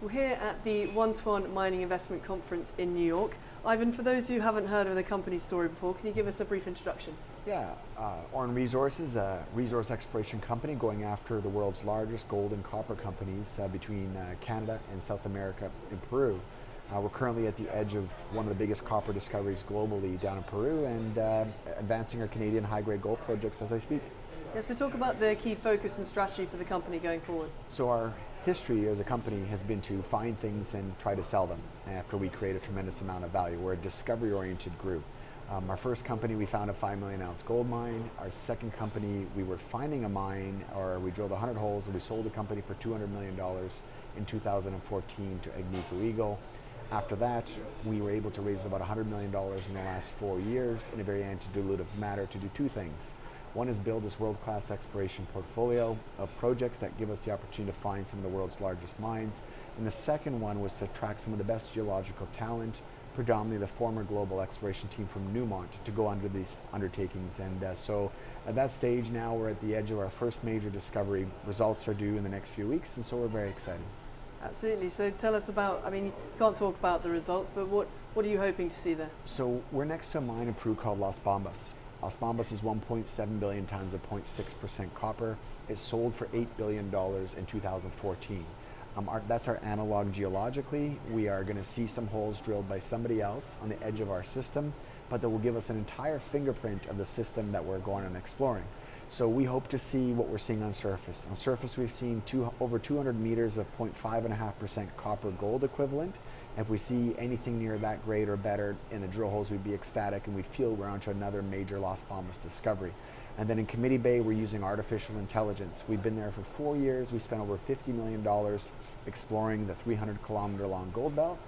We're here at the One-to-One Mining Investment Conference in New York. Ivan, for those who haven't heard of the company's story before, can you give us a brief introduction? Yeah, Auryn Resources, a resource exploration company going after the world's largest gold and copper companies between Canada and South America and Peru. We're currently at the edge of one of the biggest copper discoveries globally down in Peru and advancing our Canadian high-grade gold projects as I speak. Yeah, so talk about the key focus and strategy for the company going forward. So our history as a company has been to find things and try to sell them after we create a tremendous amount of value. We're a discovery-oriented group. Our first company, we found a 5 million ounce gold mine. Our second company, we were finding a mine, or we drilled 100 holes and we sold the company for $200 million in 2014 to Agnico Eagle. After that, we were able to raise about $100 million in the last 4 years in a very anti-dilutive manner to do two things. One is build this world-class exploration portfolio of projects that give us the opportunity to find some of the world's largest mines. And the second one was to attract some of the best geological talent, predominantly the former global exploration team from Newmont, to go under these undertakings. And so at that stage now, we're at the edge of our first major discovery. Results are due in the next few weeks, and so we're very excited. Absolutely. So tell us about, I mean, you can't talk about the results, but what are you hoping to see there? So we're next to a mine in Peru called Las Bambas. Las Bambas is 1.7 billion tons of 0.6% copper. It sold for $8 billion in 2014. That's our analog geologically. We are going to see some holes drilled by somebody else on the edge of our system, but that will give us an entire fingerprint of the system that we're going and exploring. So we hope to see what we're seeing on surface. On surface, we've seen over 200 meters of 0.5% copper gold equivalent. If we see anything near that grade or better in the drill holes, we'd be ecstatic and we'd feel we're onto another major Las Bambas discovery. And then in Committee Bay, we're using artificial intelligence. We've been there for 4 years. We spent over $50 million exploring the 300-kilometer long gold belt.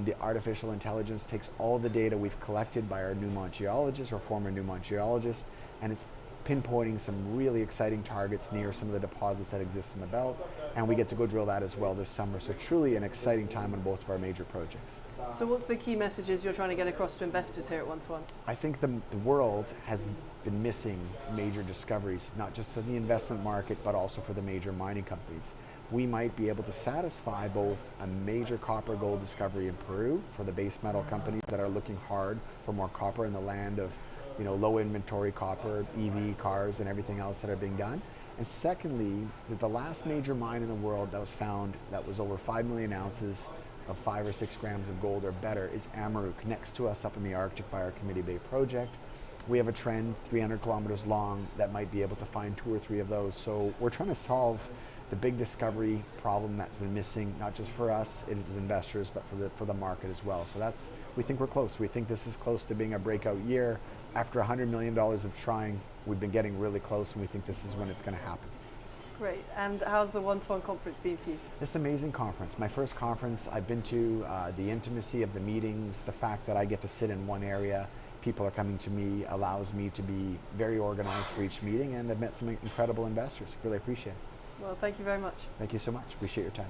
The artificial intelligence takes all the data we've collected by our Newmont geologists, or former Newmont geologists, and it's pinpointing some really exciting targets near some of the deposits that exist in the belt, and we get to go drill that as well this summer. So truly an exciting time on both of our major projects. So what's the key messages you're trying to get across to investors here at One-to-One? I think the world has been missing major discoveries, not just in the investment market, but also for the major mining companies. We might be able to satisfy both a major copper gold discovery in Peru for the base metal companies that are looking hard for more copper in the land of low inventory copper, EV cars, and everything else that are being done. And secondly, that the last major mine in the world that was found that was over 5 million ounces of 5 or 6 grams of gold or better is Amaruq, next to us up in the Arctic by our Committee Bay project. We have a trend 300 kilometers long that might be able to find 2 or 3 of those. So we're trying to solve the big discovery problem that's been missing, not just for us as investors, but for the market as well. So we think we're close. We think this is close to being a breakout year. After $100 million of trying, we've been getting really close, and we think this is when it's going to happen. Great. And how's the One-to-One conference been for you? It's an amazing conference. My first conference I've been to, the intimacy of the meetings, the fact that I get to sit in one area, people are coming to me, allows me to be very organized for each meeting, and I've met some incredible investors. Really appreciate it. Well, thank you very much. Thank you so much. Appreciate your time.